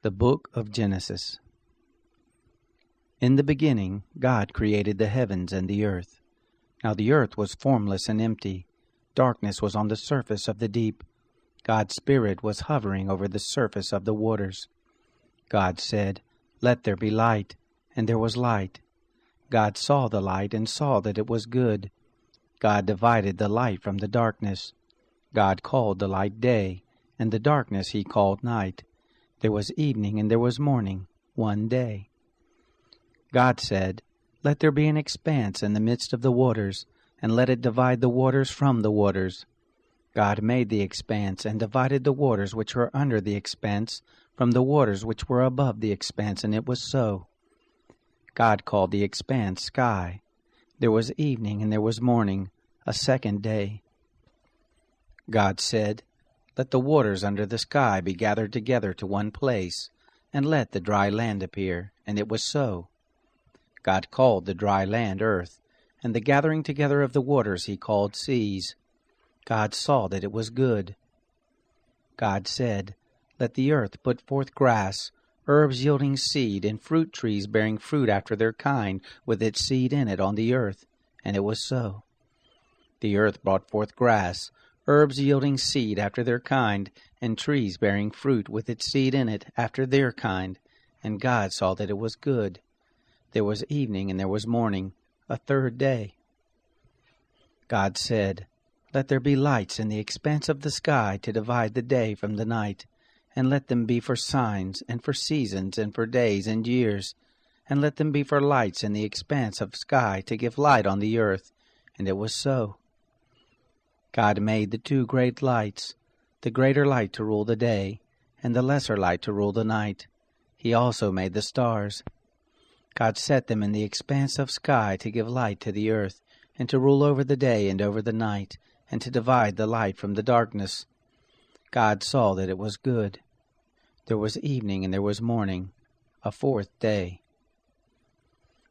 The Book of Genesis. In the beginning, God created the heavens and the earth. Now the earth was formless and empty. Darkness was on the surface of the deep. God's Spirit was hovering over the surface of the waters. God said, "Let there be light," and there was light. God saw the light and saw that it was good. God divided the light from the darkness. God called the light day, and the darkness he called night. There was evening and there was morning, one day. God said, "Let there be an expanse in the midst of the waters, and let it divide the waters from the waters." God made the expanse, and divided the waters which were under the expanse from the waters which were above the expanse, and it was so. God called the expanse sky. There was evening and there was morning, a second day. God said, "Let the waters under the sky be gathered together to one place, and let the dry land appear," and it was so. God called the dry land earth, and the gathering together of the waters he called seas. God saw that it was good. God said, "Let the earth put forth grass, herbs yielding seed, and fruit trees bearing fruit after their kind, with its seed in it on the earth," and it was so. The earth brought forth grass, herbs yielding seed after their kind, and trees bearing fruit with its seed in it after their kind. And God saw that it was good. There was evening and there was morning, a third day. God said, "Let there be lights in the expanse of the sky to divide the day from the night, and let them be for signs, and for seasons, and for days and years, and let them be for lights in the expanse of sky to give light on the earth." And it was so. God made the two great lights, the greater light to rule the day, and the lesser light to rule the night. He also made the stars. God set them in the expanse of sky to give light to the earth, and to rule over the day and over the night, and to divide the light from the darkness. God saw that it was good. There was evening and there was morning, a fourth day.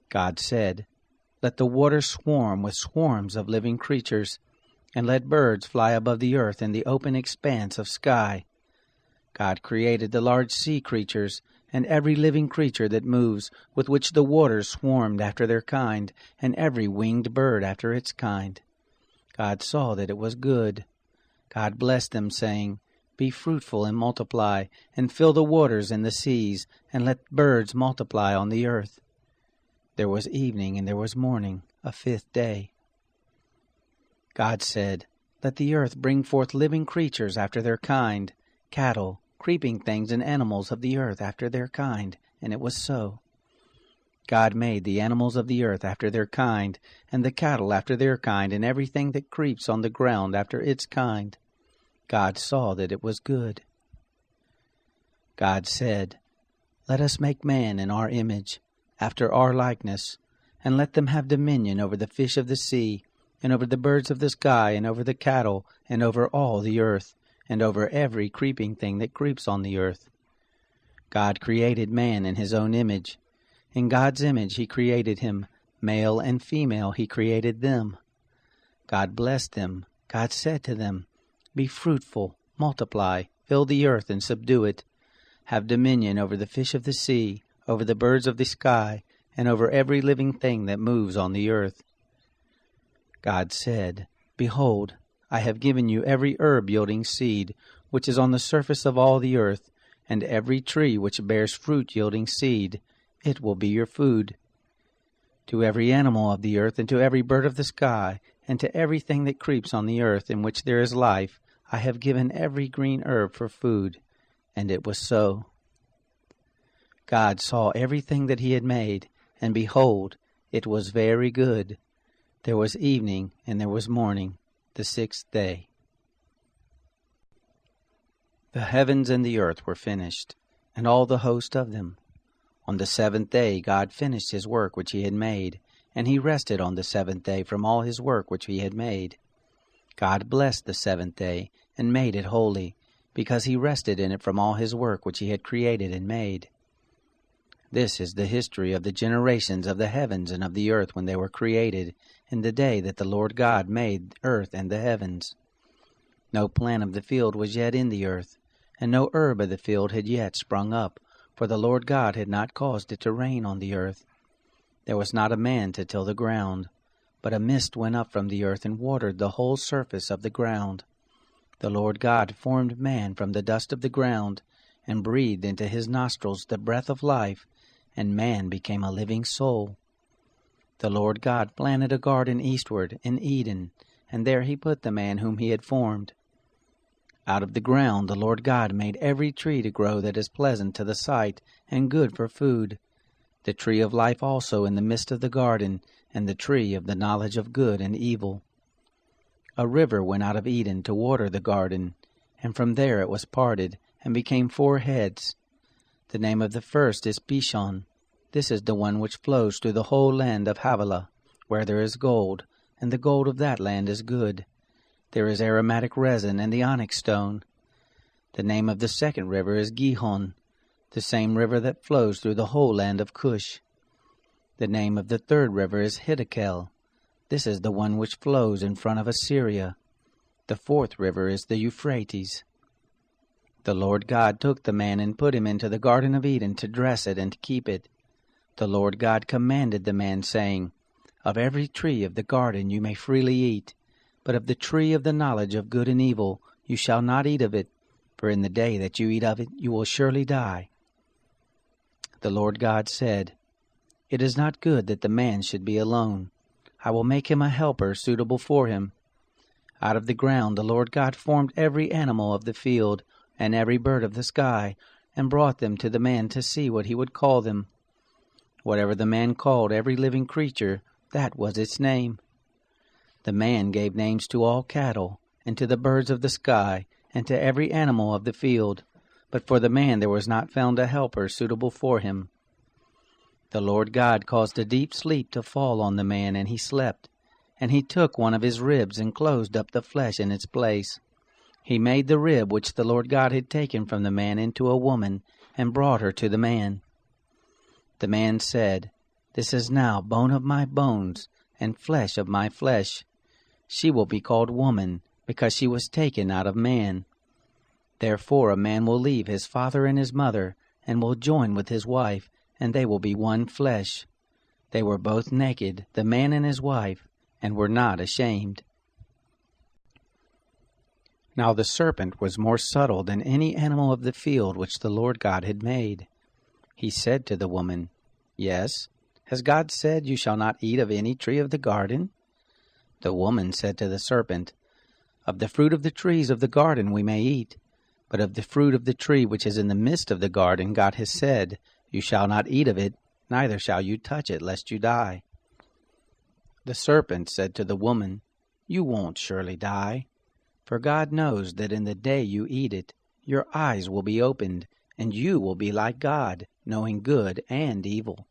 God said, "Let the waters swarm with swarms of living creatures, and let birds fly above the earth in the open expanse of sky." God created the large sea creatures, and every living creature that moves, with which the waters swarmed after their kind, and every winged bird after its kind. God saw that it was good. God blessed them, saying, "Be fruitful and multiply, and fill the waters and the seas, and let birds multiply on the earth." There was evening and there was morning, a fifth day. God said, "Let the earth bring forth living creatures after their kind, cattle, creeping things, and animals of the earth after their kind," and it was so. God made the animals of the earth after their kind, and the cattle after their kind, and everything that creeps on the ground after its kind. God saw that it was good. God said, "Let us make man in our image, after our likeness, and let them have dominion over the fish of the sea, and over the birds of the sky, and over the cattle, and over all the earth, and over every creeping thing that creeps on the earth." God created man in his own image. In God's image he created him, male and female he created them. God blessed them. God said to them, "Be fruitful, multiply, fill the earth and subdue it. Have dominion over the fish of the sea, over the birds of the sky, and over every living thing that moves on the earth." God said, "Behold, I have given you every herb yielding seed, which is on the surface of all the earth, and every tree which bears fruit yielding seed. It will be your food. To every animal of the earth, and to every bird of the sky, and to everything that creeps on the earth, in which there is life, I have given every green herb for food." And it was so. God saw everything that he had made, and behold, it was very good. There was evening and there was morning, the sixth day. The heavens and the earth were finished, and all the host of them. On the seventh day God finished his work which he had made, and he rested on the seventh day from all his work which he had made. God blessed the seventh day, and made it holy, because he rested in it from all his work which he had created and made. This is the history of the generations of the heavens and of the earth when they were created, in the day that the Lord God made earth and the heavens. No plant of the field was yet in the earth, and no herb of the field had yet sprung up, for the Lord God had not caused it to rain on the earth. There was not a man to till the ground, but a mist went up from the earth and watered the whole surface of the ground. The Lord God formed man from the dust of the ground, and breathed into his nostrils the breath of life, and man became a living soul. The Lord God planted a garden eastward in Eden, and there he put the man whom he had formed. Out of the ground the Lord God made every tree to grow that is pleasant to the sight and good for food, the tree of life also in the midst of the garden, and the tree of the knowledge of good and evil. A river went out of Eden to water the garden, and from there it was parted, and became 4 heads. The name of the first is Pishon. This is the one which flows through the whole land of Havilah, where there is gold, and the gold of that land is good. There is aromatic resin and the onyx stone. The name of the second river is Gihon, the same river that flows through the whole land of Cush. The name of the third river is Hiddekel. This is the one which flows in front of Assyria. The fourth river is the Euphrates. The Lord God took the man and put him into the Garden of Eden to dress it and to keep it. The Lord God commanded the man, saying, Of every tree of the garden you may freely eat, but of the tree of the knowledge of good and evil you shall not eat of it, for in the day that you eat of it you will surely die. The Lord God said, It is not good that the man should be alone. I will make him a helper suitable for him. Out of the ground the Lord God formed every animal of the field, and every bird of the sky, and brought them to the man to see what he would call them. Whatever the man called every living creature, that was its name. The man gave names to all cattle, and to the birds of the sky, and to every animal of the field. But for the man there was not found a helper suitable for him. The Lord God caused a deep sleep to fall on the man, and he slept. And he took one of his ribs, and closed up the flesh in its place. He made the rib which the Lord God had taken from the man into a woman, and brought her to the man. The man said, This is now bone of my bones, and flesh of my flesh. She will be called woman, because she was taken out of man. Therefore a man will leave his father and his mother, and will join with his wife, and they will be one flesh. They were both naked, the man and his wife, and were not ashamed. Now the serpent was more subtle than any animal of the field which the Lord God had made. He said to the woman, Yes, has God said, You shall not eat of any tree of the garden? The woman said to the serpent, Of the fruit of the trees of the garden we may eat, but of the fruit of the tree which is in the midst of the garden God has said, You shall not eat of it, neither shall you touch it, lest you die. The serpent said to the woman, You won't surely die, for God knows that in the day you eat it, your eyes will be opened, and you will be like God, knowing good and evil.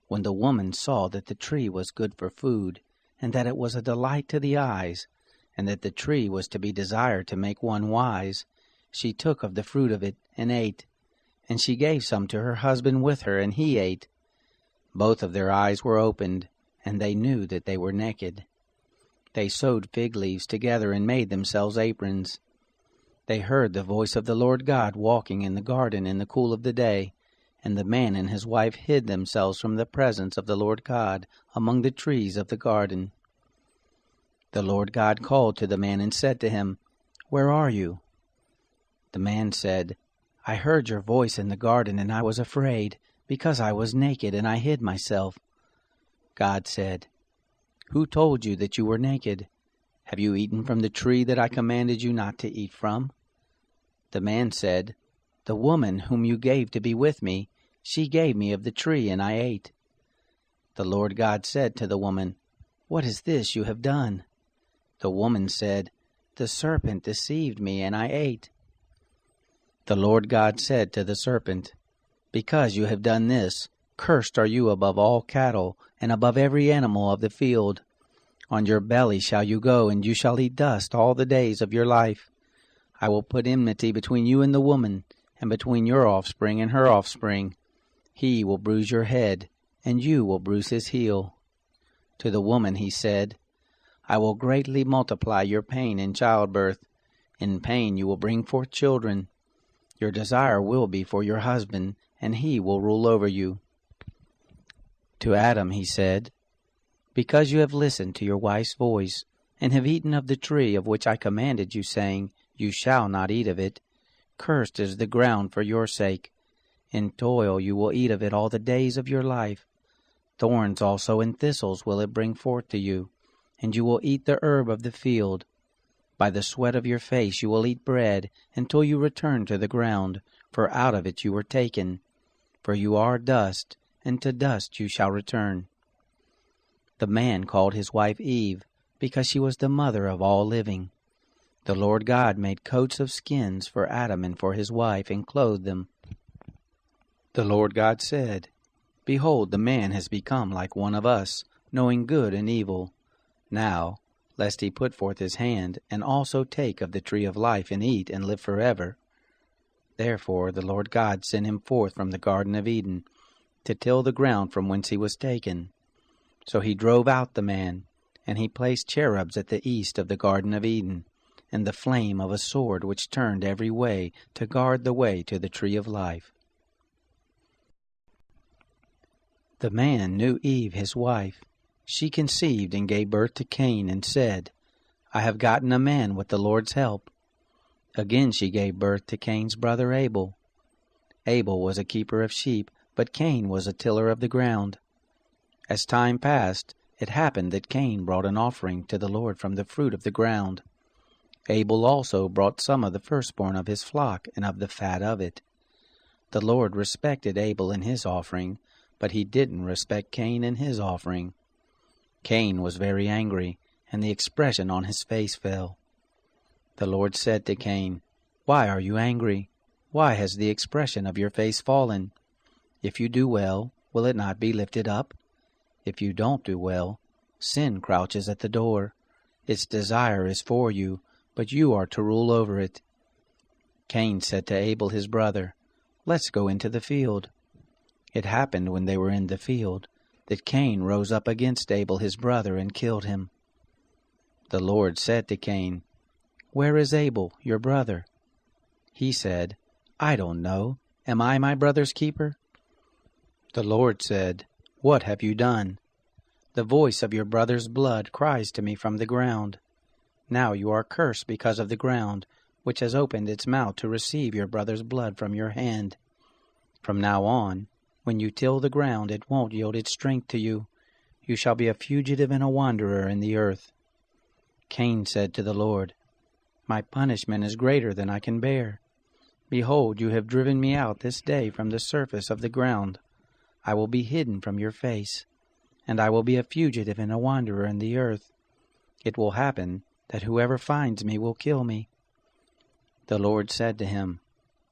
When the woman saw that the tree was good for food, and that it was a delight to the eyes, and that the tree was to be desired to make one wise, she took of the fruit of it and ate. And she gave some to her husband with her, and he ate. Both of their eyes were opened, and they knew that they were naked. They sewed fig leaves together and made themselves aprons. They heard the voice of the Lord God walking in the garden in the cool of the day, and the man and his wife hid themselves from the presence of the Lord God among the trees of the garden. The Lord God called to the man and said to him, Where are you? The man said, I heard your voice in the garden, and I was afraid, because I was naked, and I hid myself. God said, Who told you that you were naked? Have you eaten from the tree that I commanded you not to eat from? The man said, The woman whom you gave to be with me, she gave me of the tree, and I ate. The Lord God said to the woman, What is this you have done? The woman said, The serpent deceived me, and I ate. The Lord God said to the serpent, Because you have done this, cursed are you above all cattle, and above every animal of the field. On your belly shall you go, and you shall eat dust all the days of your life. I will put enmity between you and the woman, and between your offspring and her offspring. He will bruise your head, and you will bruise his heel. To the woman he said, I will greatly multiply your pain in childbirth. In pain you will bring forth children. Your desire will be for your husband, and he will rule over you." To Adam he said, "Because you have listened to your wife's voice, and have eaten of the tree of which I commanded you, saying, 'You shall not eat of it,' cursed is the ground for your sake. In toil you will eat of it all the days of your life. Thorns also and thistles will it bring forth to you, and you will eat the herb of the field. By the sweat of your face you will eat bread, until you return to the ground, for out of it you were taken. For you are dust, and to dust you shall return." The man called his wife Eve, because she was the mother of all living. The Lord God made coats of skins for Adam and for his wife, and clothed them. The Lord God said, "Behold, the man has become like one of us, knowing good and evil. Now, lest he put forth his hand, and also take of the tree of life, and eat, and live forever." Therefore the Lord God sent him forth from the Garden of Eden, to till the ground from whence he was taken. So he drove out the man, and he placed cherubs at the east of the Garden of Eden, and the flame of a sword which turned every way, to guard the way to the tree of life. The man knew Eve his wife. She conceived and gave birth to Cain, and said, "I have gotten a man with the Lord's help." Again she gave birth to Cain's brother Abel. Abel was a keeper of sheep, but Cain was a tiller of the ground. As time passed, it happened that Cain brought an offering to the Lord from the fruit of the ground. Abel also brought some of the firstborn of his flock and of the fat of it. The Lord respected Abel and his offering, but he didn't respect Cain and his offering. Cain was very angry, and the expression on his face fell. The Lord said to Cain, "Why are you angry? Why has the expression of your face fallen? If you do well, will it not be lifted up? If you don't do well, sin crouches at the door. Its desire is for you, but you are to rule over it." Cain said to Abel his brother, "Let's go into the field." It happened when they were in the field, that Cain rose up against Abel his brother and killed him. The Lord said to Cain, "Where is Abel, your brother?" He said, "I don't know. Am I my brother's keeper?" The Lord said, "What have you done? The voice of your brother's blood cries to me from the ground. Now you are cursed because of the ground, which has opened its mouth to receive your brother's blood from your hand. From now on, when you till the ground, it won't yield its strength to you. You shall be a fugitive and a wanderer in the earth." Cain said to the Lord, "My punishment is greater than I can bear. Behold, you have driven me out this day from the surface of the ground. I will be hidden from your face, and I will be a fugitive and a wanderer in the earth. It will happen that whoever finds me will kill me." The Lord said to him,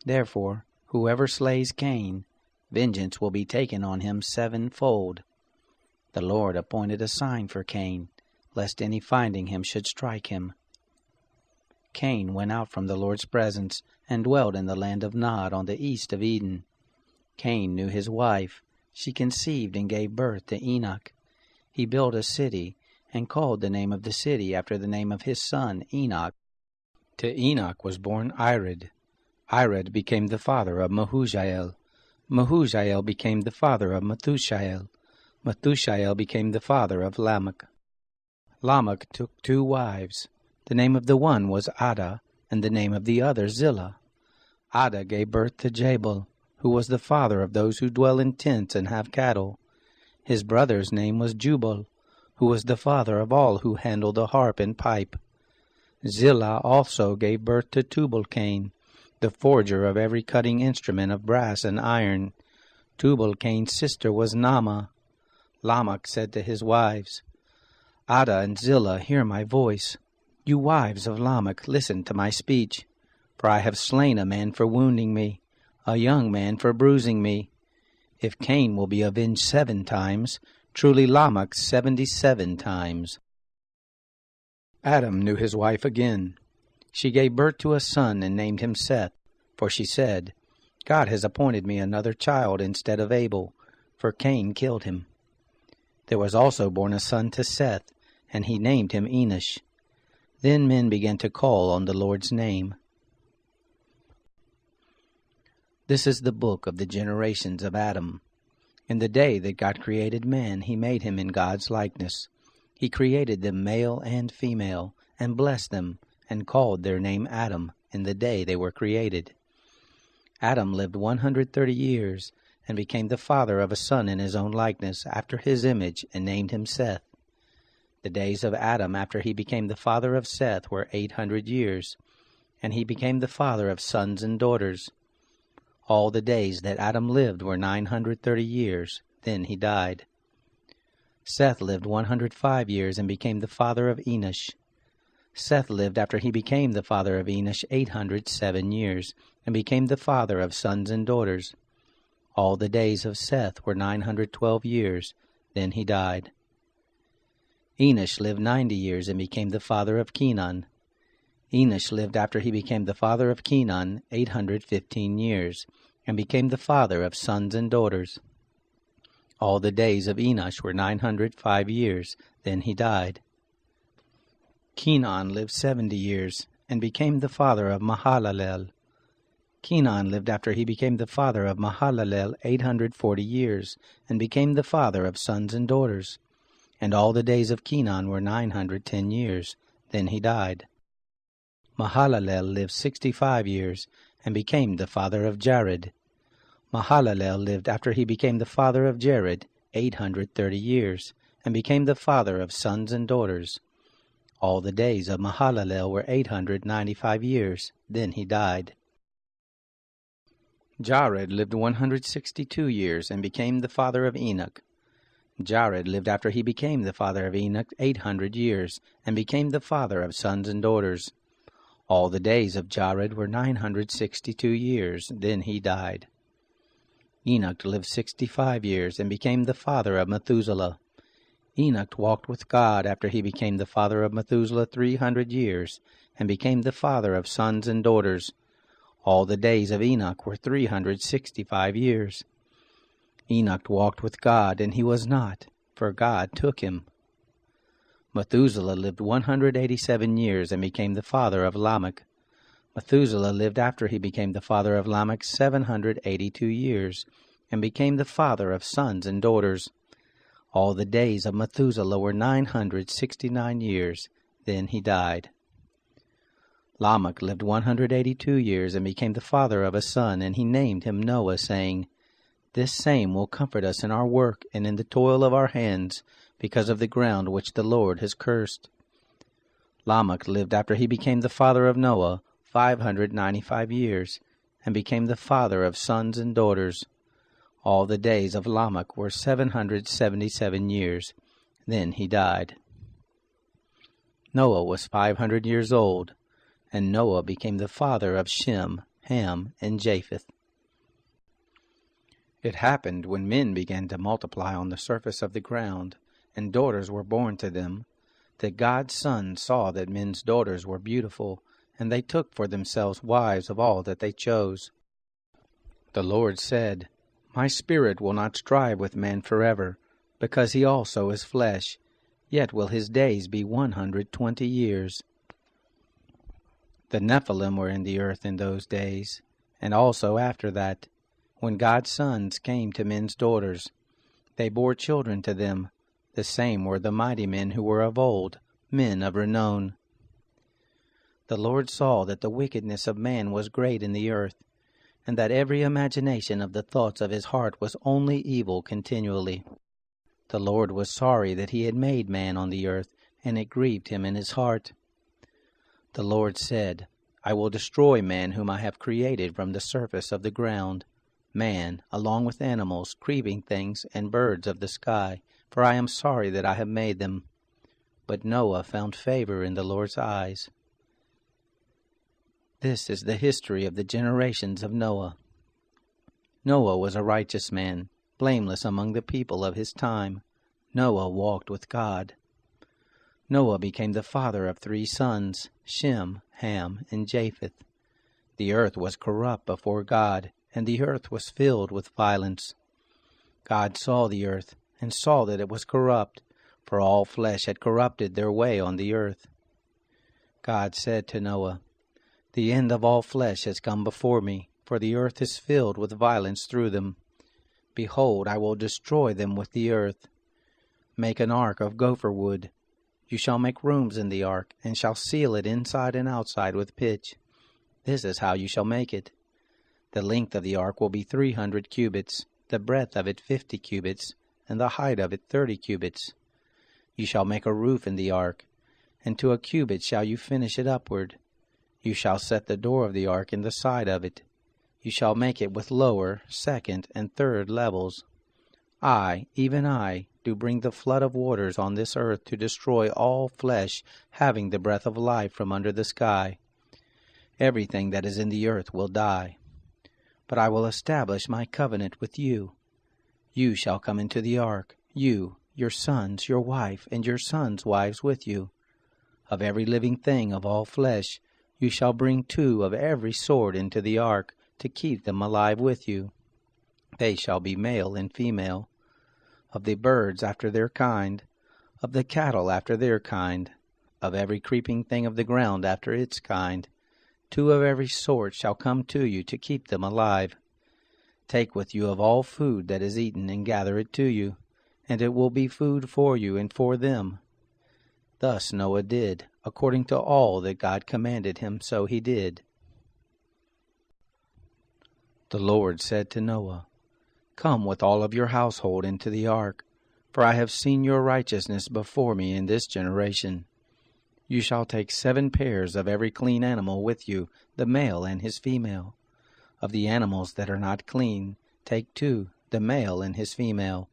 "Therefore, whoever slays Cain, vengeance will be taken on him sevenfold." The Lord appointed a sign for Cain, lest any finding him should strike him. Cain went out from the Lord's presence, and dwelt in the land of Nod on the east of Eden. Cain knew his wife. She conceived and gave birth to Enoch. He built a city, and called the name of the city after the name of his son Enoch. To Enoch was born Irad. Irad became the father of Mehujael. Mehujael became the father of Methushael. Methushael became the father of Lamech. Lamech took 2 wives. The name of the one was Ada, and the name of the other Zillah. Ada gave birth to Jabal, who was the father of those who dwell in tents and have cattle. His brother's name was Jubal, who was the father of all who handle the harp and pipe. Zillah also gave birth to Tubal-Cain, the forger of every cutting instrument of brass and iron. Tubal-Cain's sister was Naamah. Lamech said to his wives, "Ada and Zillah, hear my voice. You wives of Lamech, listen to my speech. For I have slain a man for wounding me, a young man for bruising me. If Cain will be avenged 7 times, truly Lamech 77 times. Adam knew his wife again. She gave birth to a son and named him Seth, for she said, God has appointed me another child instead of Abel, for Cain killed him. There was also born a son to Seth, and he named him Enosh. Then men began to call on the Lord's name. This is the book of the generations of Adam. In the day that God created man, he made him in God's likeness. He created them male and female, and blessed them, and called their name Adam in the day they were created. Adam lived 130 years, and became the father of a son in his own likeness, after his image, and named him Seth. The days of Adam after he became the father of Seth were 800 years, and he became the father of sons and daughters. All the days that Adam lived were 930 years, then he died. Seth lived 105 years and became the father of Enosh. Seth lived after he became the father of Enosh 807 years, and became the father of sons and daughters. All the days of Seth were 912 years, then he died. Enosh lived 90 years and became the father of Kenan. Enosh lived after he became the father of Kenan 815 years, and became the father of sons and daughters. All the days of Enosh were 905 years, then he died. Kenan lived 70 years, and became the father of Mahalalel. Kenan lived after he became the father of Mahalalel 840 years, and became the father of sons and daughters. And all the days of Kenan were 910 years, then he died. Mahalalel lived 65 years, and became the father of Jared. Mahalalel lived after he became the father of Jared 830 years, and became the father of sons and daughters. All the days of Mahalalel were 895 years, then he died. Jared lived 162 years, and became the father of Enoch. Jared lived after he became the father of Enoch 800 years, and became the father of sons and daughters. All the days of Jared were 962 years, then he died. Enoch lived 65 years, and became the father of Methuselah. Enoch walked with God after he became the father of Methuselah 300 years, and became the father of sons and daughters. All the days of Enoch were 365 years. Enoch walked with God, and he was not, for God took him. Methuselah lived 187 years, and became the father of Lamech. Methuselah lived after he became the father of Lamech 782 years, and became the father of sons and daughters. All the days of Methuselah were 969 years, then he died. Lamech lived 182 years, and became the father of a son, and he named him Noah, saying, "This same will comfort us in our work and in the toil of our hands, because of the ground which the Lord has cursed." Lamech lived after he became the father of Noah 595 years, and became the father of sons and daughters. All the days of Lamech were 777 years, then he died. Noah was 500 years old, and Noah became the father of Shem, Ham, and Japheth. It happened when men began to multiply on the surface of the ground, and daughters were born to them, that God's sons saw that men's daughters were beautiful, and they took for themselves wives of all that they chose. The Lord said, "My spirit will not strive with man forever, because he also is flesh, yet will his days be 120 years. The Nephilim were in the earth in those days, and also after that, when God's sons came to men's daughters. They bore children to them. The same were the mighty men who were of old, men of renown. The Lord saw that the wickedness of man was great in the earth, and that every imagination of the thoughts of his heart was only evil continually. The Lord was sorry that he had made man on the earth, and it grieved him in his heart. The Lord said, "I will destroy man whom I have created from the surface of the ground, man, along with animals, creeping things, and birds of the sky, for I am sorry that I have made them." But Noah found favor in the Lord's eyes. This is the history of the generations of Noah. Noah was a righteous man, blameless among the people of his time. Noah walked with God. Noah became the father of 3 sons, Shem, Ham, and Japheth. The earth was corrupt before God, and the earth was filled with violence. God saw the earth, and saw that it was corrupt, for all flesh had corrupted their way on the earth. God said to Noah, "The end of all flesh has come before me, for for the earth is filled with violence through them. Behold, I will destroy them with the earth. Make an ark of gopher wood. You shall make rooms in the ark, and shall seal it inside and outside with pitch. This is how you shall make it. The length of the ark will be 300 cubits, the breadth of it 50 cubits, and the height of it 30 cubits. You shall make a roof in the ark, and to a cubit shall you finish it upward. You shall set the door of the ark in the side of it. You shall make it with lower, second, and third levels. I, even I, do bring the flood of waters on this earth to destroy all flesh having the breath of life from under the sky. Everything that is in the earth will die. But I will establish my covenant with you. You shall come into the ark, you, your sons, your wife, and your sons' wives with you. Of every living thing of all flesh, you shall bring 2 of every sort into the ark, to keep them alive with you. They shall be male and female. Of the birds after their kind, of the cattle after their kind, of every creeping thing of the ground after its kind, 2 of every sort shall come to you to keep them alive. Take with you of all food that is eaten, and gather it to you, and it will be food for you and for them. Thus Noah did, according to all that God commanded him, so he did. The Lord said to Noah, Come with all of your household into the ark, for I have seen your righteousness before me in this generation. You shall take 7 pairs of every clean animal with you, the male and his female. Of the animals that are not clean, take 2, the male and his female.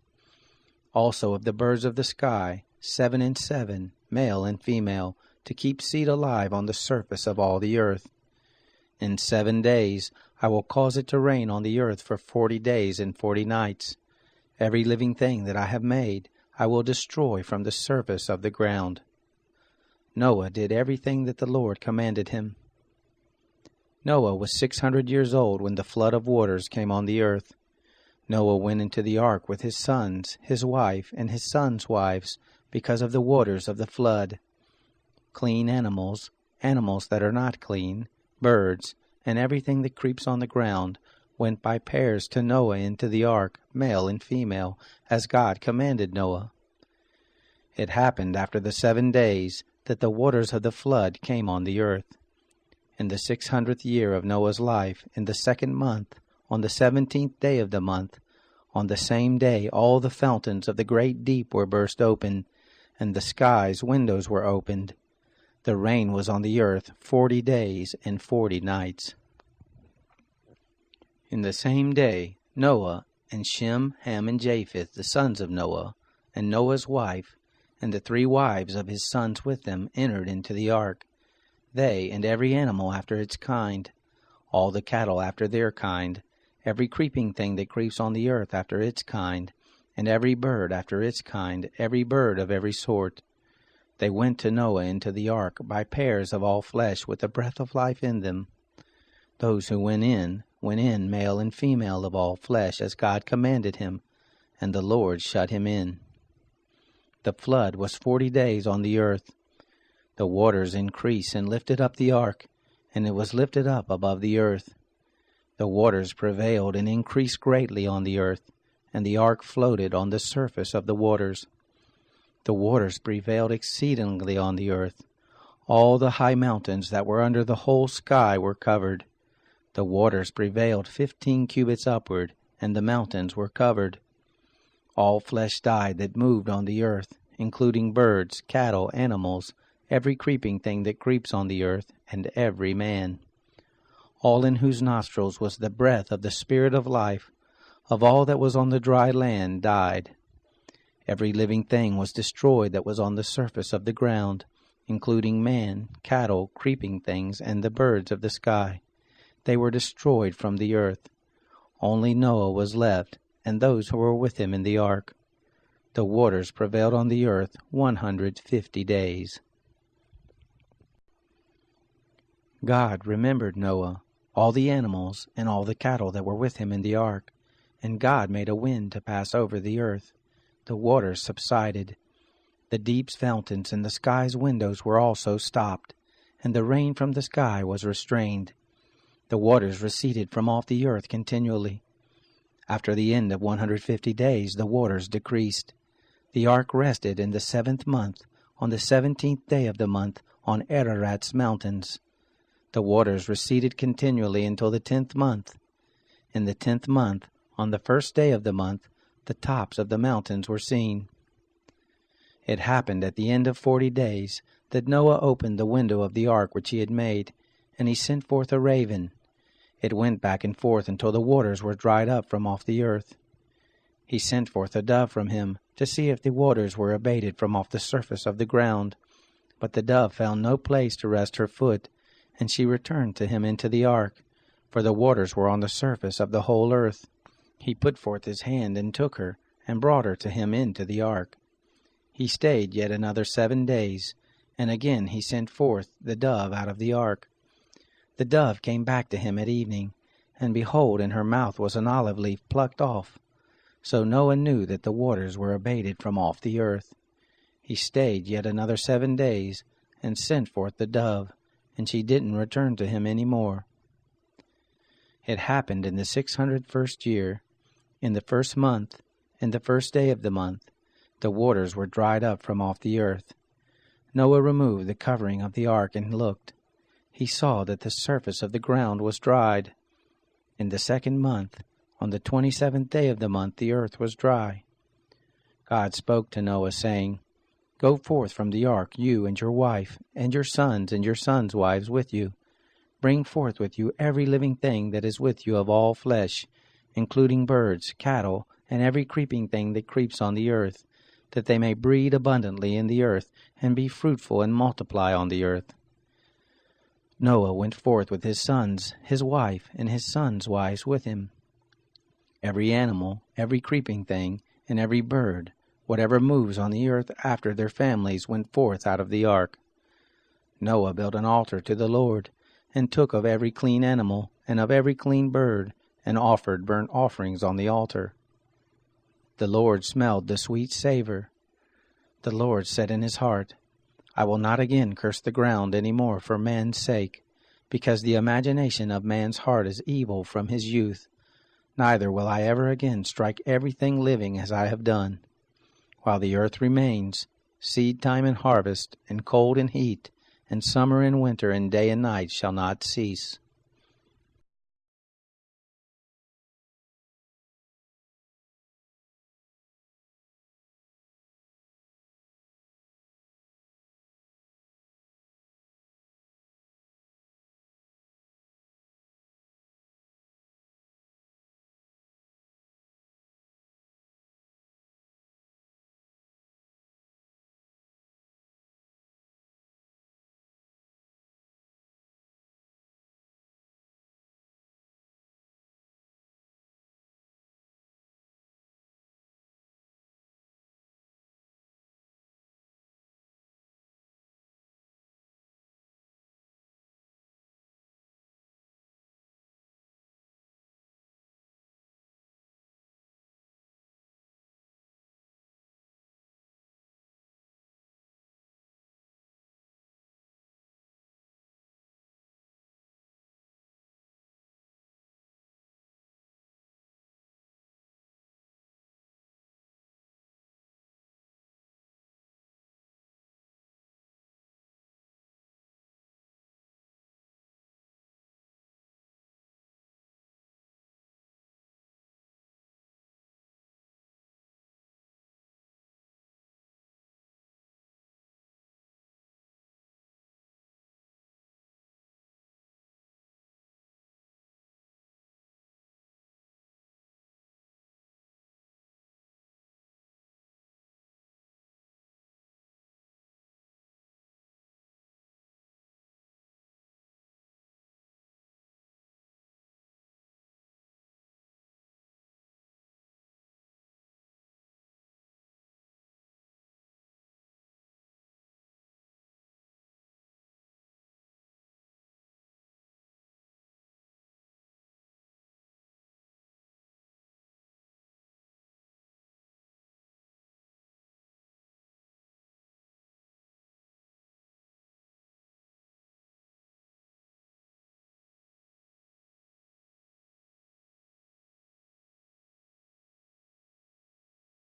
Also of the birds of the sky, 7 and 7, male and female, to keep seed alive on the surface of all the earth. In 7 days I will cause it to rain on the earth for 40 days and 40 nights. Every living thing that I have made I will destroy from the surface of the ground. Noah did everything that the Lord commanded him. Noah was 600 years old when the flood of waters came on the earth. Noah went into the ark with his sons, his wife, and his sons' wives, because of the waters of the flood. Clean animals, animals that are not clean, birds, and everything that creeps on the ground, went by pairs to Noah into the ark, male and female, as God commanded Noah. It happened after the 7 days that the waters of the flood came on the earth. In the 600th year of Noah's life, in the 2nd month, on the 17th day of the month, on the same day all the fountains of the great deep were burst open, and the sky's windows were opened. The rain was on the earth 40 days and 40 nights. In the same day Noah and Shem, Ham, and Japheth, the sons of Noah, and Noah's wife, and the 3 wives of his sons with them, entered into the ark, they and every animal after its kind, all the cattle after their kind, every creeping thing that creeps on the earth after its kind, and every bird after its kind, every bird of every sort. They went to Noah into the ark by pairs of all flesh with the breath of life in them. Those who went in, male and female of all flesh, as God commanded him, and the Lord shut him in. The flood was 40 days on the earth. The waters increased and lifted up the ark, and it was lifted up above the earth. The waters prevailed and increased greatly on the earth, and the ark floated on the surface of the waters. The waters prevailed exceedingly on the earth. All the high mountains that were under the whole sky were covered. The waters prevailed 15 cubits upward, and the mountains were covered. All flesh died that moved on the earth, including birds, cattle, animals, every creeping thing that creeps on the earth, and every man. All in whose nostrils was the breath of the Spirit of life, of all that was on the dry land, died. Every living thing was destroyed that was on the surface of the ground, including man, cattle, creeping things, and the birds of the sky. They were destroyed from the earth. Only Noah was left, and those who were with him in the ark. The waters prevailed on the earth 150 days. God remembered Noah, all the animals, and all the cattle that were with him in the ark. And God made a wind to pass over the earth. The waters subsided. The deep's fountains and the sky's windows were also stopped, and the rain from the sky was restrained. The waters receded from off the earth continually. After the end of 150 days, the waters decreased. The ark rested in the 7th month, on the 17th day of the month, on Ararat's mountains. The waters receded continually until the 10th month. In the 10th month, on the 1st day of the month, the tops of the mountains were seen. It happened at the end of 40 days that Noah opened the window of the ark which he had made, and he sent forth a raven. It went back and forth until the waters were dried up from off the earth. He sent forth a dove from him to see if the waters were abated from off the surface of the ground. But the dove found no place to rest her foot, and she returned to him into the ark, for the waters were on the surface of the whole earth. He put forth his hand and took her, and brought her to him into the ark. He stayed yet another 7 days, and again he sent forth the dove out of the ark. The dove came back to him at evening, and behold, in her mouth was an olive leaf plucked off. So Noah knew that the waters were abated from off the earth. He stayed yet another 7 days, and sent forth the dove, and she didn't return to him any more. It happened in the 601st year, in the 1st month, in the 1st day of the month, the waters were dried up from off the earth. Noah removed the covering of the ark and looked. He saw that the surface of the ground was dried. In the 2nd month, on the 27th day of the month, the earth was dry. God spoke to Noah, saying, Go forth from the ark, you and your wife, and your sons' wives with you. Bring forth with you every living thing that is with you of all flesh, including birds, cattle, and every creeping thing that creeps on the earth, that they may breed abundantly in the earth, and be fruitful and multiply on the earth. Noah went forth with his sons, his wife, and his sons' wives with him. Every animal, every creeping thing, and every bird, whatever moves on the earth after their families, went forth out of the ark. Noah built an altar to the Lord, and took of every clean animal, and of every clean bird, and offered burnt offerings on the altar. The Lord smelled the sweet savor. The Lord said in his heart, I will not again curse the ground any more for man's sake, because the imagination of man's heart is evil from his youth. Neither will I ever again strike everything living as I have done. While the earth remains, seed time and harvest, and cold and heat, and summer and winter, and day and night shall not cease.